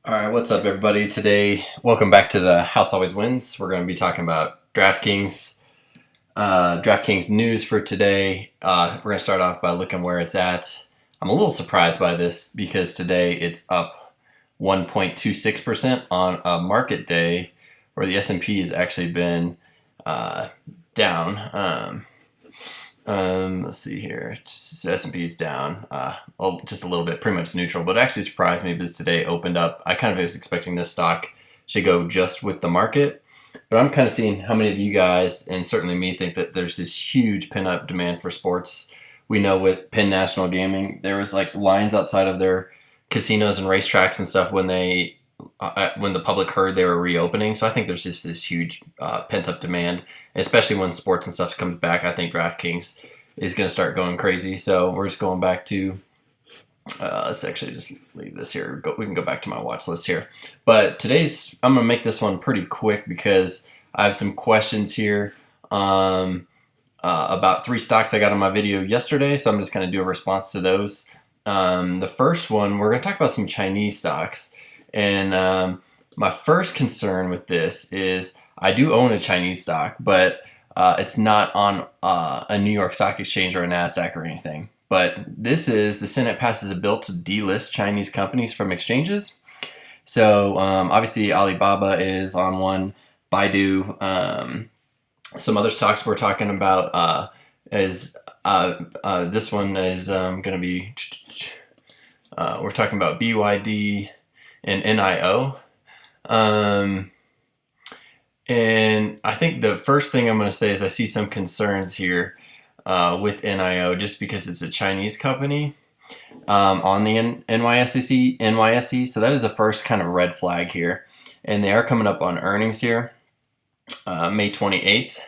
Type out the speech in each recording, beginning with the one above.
All right, what's up, everybody? Today, welcome back to the House Always Wins. We're going to be talking about Draftkings news for today. We're going to start off by looking where it's at. I'm a little surprised by this because today it's up 1.26% on a market day where the S&P has actually been down. Let's see here. S&P is down just a little bit, pretty much neutral, but it actually surprised me because today opened up. I kind of was expecting this stock should go just with the market, but I'm kind of seeing how many of you guys, and certainly me, think that there's this huge pent-up demand for sports. We know with Penn National Gaming, there was like lines outside of their casinos and racetracks and stuff when the public heard they were reopening. So I think there's just this huge pent-up demand, especially when sports and stuff comes back. I think DraftKings is going to start going crazy. So we're just going back to, let's actually just leave this here. We can go back to my watch list here. But I'm going to make this one pretty quick because I have some questions here about 3 stocks I got on my video yesterday. So I'm just going to do a response to those. The first one, we're going to talk about some Chinese stocks. And my first concern with this is I do own a Chinese stock, but it's not on a New York Stock Exchange or a NASDAQ or anything. But the Senate passes a bill to delist Chinese companies from exchanges. So obviously Alibaba is on one, Baidu, some other stocks we're talking about is this one is going to be, we're talking about BYD and NIO. And I think the first thing I'm going to say is I see some concerns here with NIO just because it's a Chinese company on the NYSE. So that is the first kind of red flag here. And they are coming up on earnings here, May 28th.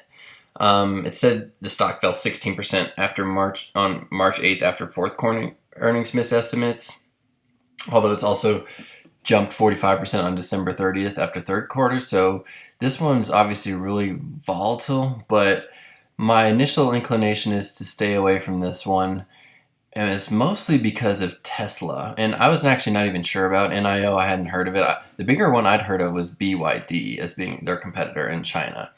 It said the stock fell 16% on March 8th after fourth quarter earnings missed estimates, although it's also jumped 45% on December 30th after third quarter. So this one's obviously really volatile, but my initial inclination is to stay away from this one. And it's mostly because of Tesla. And I was actually not even sure about NIO. I hadn't heard of it. The bigger one I'd heard of was BYD as being their competitor in China.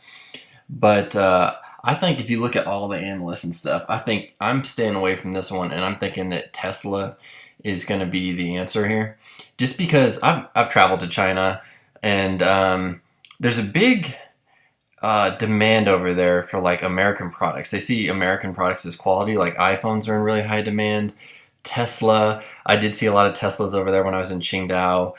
But I think if you look at all the analysts and stuff, I think I'm staying away from this one. And I'm thinking that Tesla is going to be the answer here. Just because I've traveled to China and there's a big demand over there for like American products. They see American products as quality, like iPhones are in really high demand. Tesla, I did see a lot of Teslas over there when I was in Qingdao.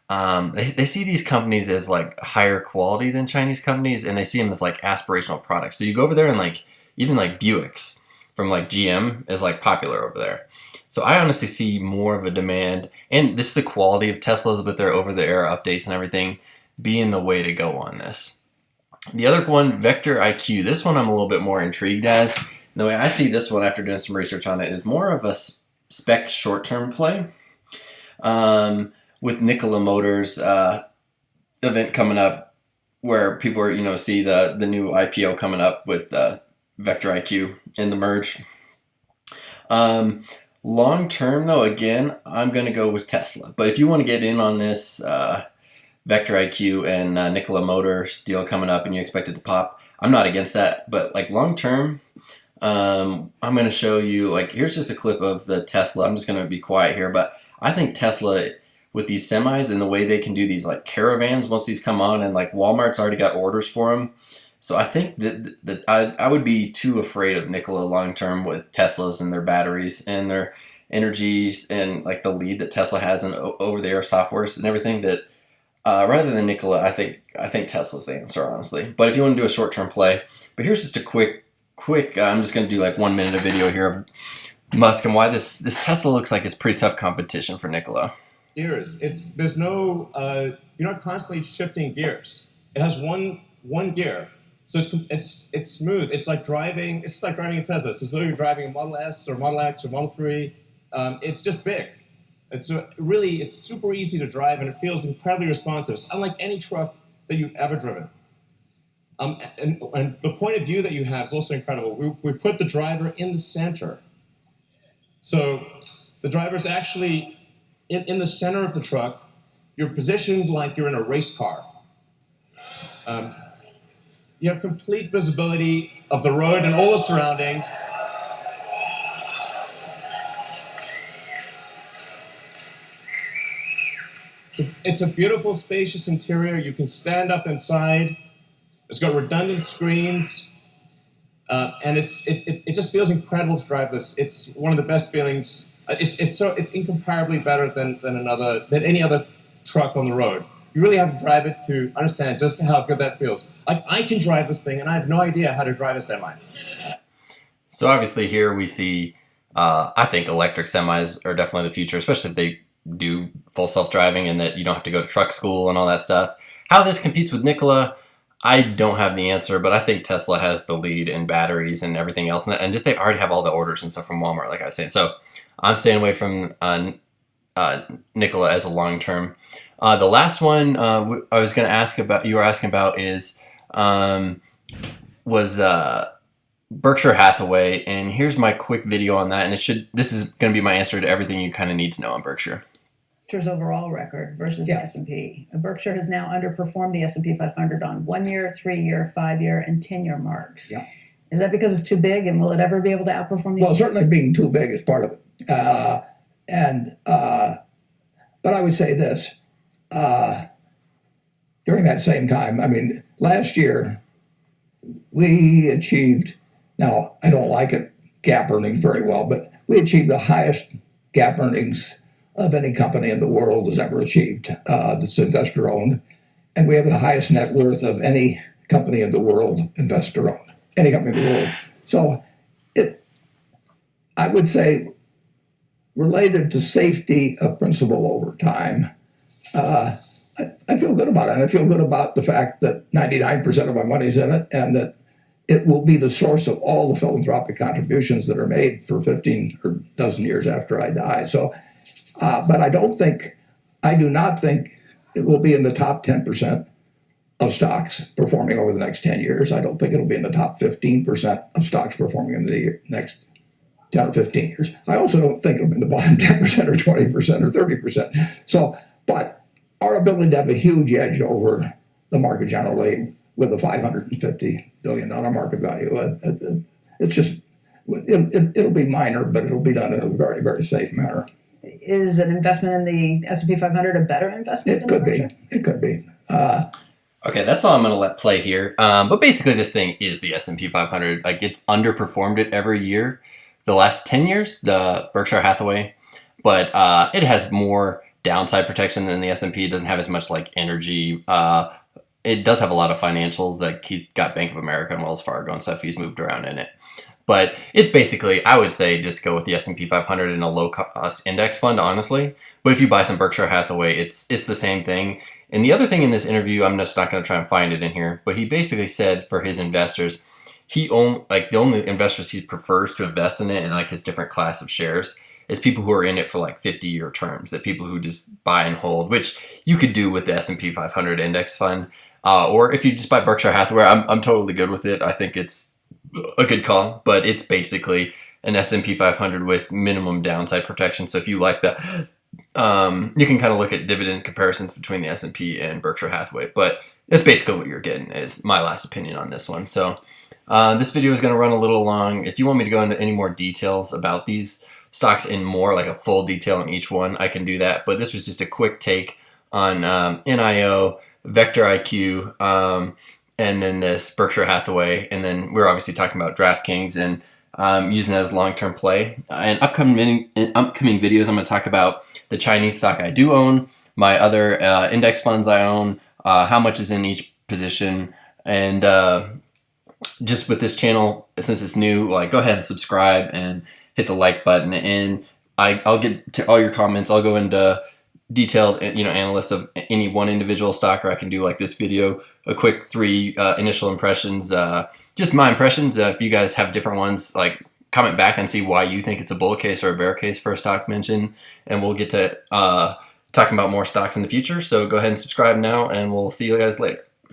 They see these companies as like higher quality than Chinese companies, and they see them as like aspirational products. So you go over there and like even like Buicks from like GM is like popular over there. So I honestly see more of a demand, and this is the quality of Teslas with their over-the-air updates and everything being the way to go on this. The other one, Vector IQ, this one I'm a little bit more intrigued as. The way I see this one after doing some research on it is more of a spec short-term play with Nikola Motors event coming up where people are, see the new IPO coming up with Vector IQ and the merge. Long term, though, again, I'm going to go with Tesla. But if you want to get in on this Vector IQ and Nikola Motors deal coming up and you expect it to pop, I'm not against that. But like long term, I'm going to show you, like, here's just a clip of the Tesla. I'm just going to be quiet here. But I think Tesla, with these semis and the way they can do these like caravans once these come on, and like Walmart's already got orders for them. So I think that I would be too afraid of Nikola long term with Teslas and their batteries and their energies and like the lead that Tesla has in over the air softwares and everything. That rather than Nikola, I think Tesla's the answer, honestly. But if you want to do a short term play, but here's just a quick. I'm just going to do like 1 minute of video here of Musk and why this Tesla looks like it's pretty tough competition for Nikola. Gears. There's no you're not constantly shifting gears. It has one gear. So it's smooth. It's like driving. It's like driving a Tesla. It's as though you're driving a Model S or Model X or Model 3. It's just big. It's super easy to drive, and it feels incredibly responsive. It's unlike any truck that you've ever driven. And the point of view that you have is also incredible. We put the driver in the center. So the driver's actually in the center of the truck. you're positioned like you're in a race car. You have complete visibility of the road and all the surroundings. It's a beautiful, spacious interior. You can stand up inside. It's got redundant screens, and it just feels incredible to drive this. It's one of the best feelings. It's incomparably better than any other truck on the road. You really have to drive it to understand just how good that feels. Like, I can drive this thing, and I have no idea how to drive a semi. So obviously here we see, I think electric semis are definitely the future, especially if they do full self-driving and that you don't have to go to truck school and all that stuff. How this competes with Nikola, I don't have the answer, but I think Tesla has the lead in batteries and everything else. And just they already have all the orders and stuff from Walmart, like I was saying. So I'm staying away from Nikola as a long-term. The last one I was going to ask about, you were asking about, is was Berkshire Hathaway, and here's my quick video on that. And this is going to be my answer to everything you kind of need to know on Berkshire. Berkshire's overall record versus the S&P. Berkshire has now underperformed the S&P 500 on 1 year, 3 year, 5 year, and 10 year marks. Yeah. Is that because it's too big, and will it ever be able to outperform the? Well, certainly being too big is part of it. But I would say this: during that same time, I mean, last year we achieved. Now, I don't like it, GAAP earnings very well, but we achieved the highest GAAP earnings of any company in the world has ever achieved that's investor owned. And we have the highest net worth of any company in the world, investor owned, any company in the world. So I would say, related to safety of principal over time, I feel good about it. And I feel good about the fact that 99% of my money's in it, and that it will be the source of all the philanthropic contributions that are made for 15 or dozen years after I die. So, but I do not think it will be in the top 10% of stocks performing over the next 10 years. I don't think it'll be in the top 15% of stocks performing in the next 10 or 15 years. I also don't think it'll be in the bottom 10% or 20% or 30%. So, but our ability to have a huge edge over the market generally with a $550 billion market value, it'll be minor, but it'll be done in a very, very safe manner. Is an investment in the S&P 500 a better investment? It could be. It could be. Okay, that's all I'm going to let play here. But basically, this thing is the S&P 500. Like, it's underperformed it every year. The last 10 years, the Berkshire Hathaway, but it has more downside protection than the S&P. It doesn't have as much like energy. It does have a lot of financials. Like, he's got Bank of America and Wells Fargo and stuff. He's moved around in it. But it's basically, I would say, just go with the S&P 500 in a low-cost index fund, honestly. But if you buy some Berkshire Hathaway, it's the same thing. And the other thing in this interview, I'm just not going to try and find it in here, but he basically said for his investors, the only investors he prefers to invest in it in like his different class of shares is people who are in it for like 50-year terms, that people who just buy and hold, which you could do with the S&P 500 index fund. Or if you just buy Berkshire Hathaway, I'm totally good with it. I think it's a good call, but it's basically an S&P 500 with minimum downside protection. So if you like that, you can kind of look at dividend comparisons between the S&P and Berkshire Hathaway. But that's basically what you're getting, is my last opinion on this one. So this video is going to run a little long. If you want me to go into any more details about these stocks in more, like a full detail on each one, I can do that. But this was just a quick take on NIO, Vector IQ, and then this Berkshire Hathaway. And then we're obviously talking about Draftkings and using that as long-term play. In upcoming videos, I'm going to talk about the Chinese stock I do own, my other index funds I own, how much is in each position, and just with this channel, since it's new, like, go ahead and subscribe and hit the like button, and I'll get to all your comments. I'll go into detailed analysis of any one individual stock, or I can do like this video, a quick 3 initial impressions, just my impressions. If you guys have different ones, like, comment back and see why you think it's a bull case or a bear case for a stock mentioned, and we'll get to talking about more stocks in the future. So go ahead and subscribe now, and we'll see you guys later.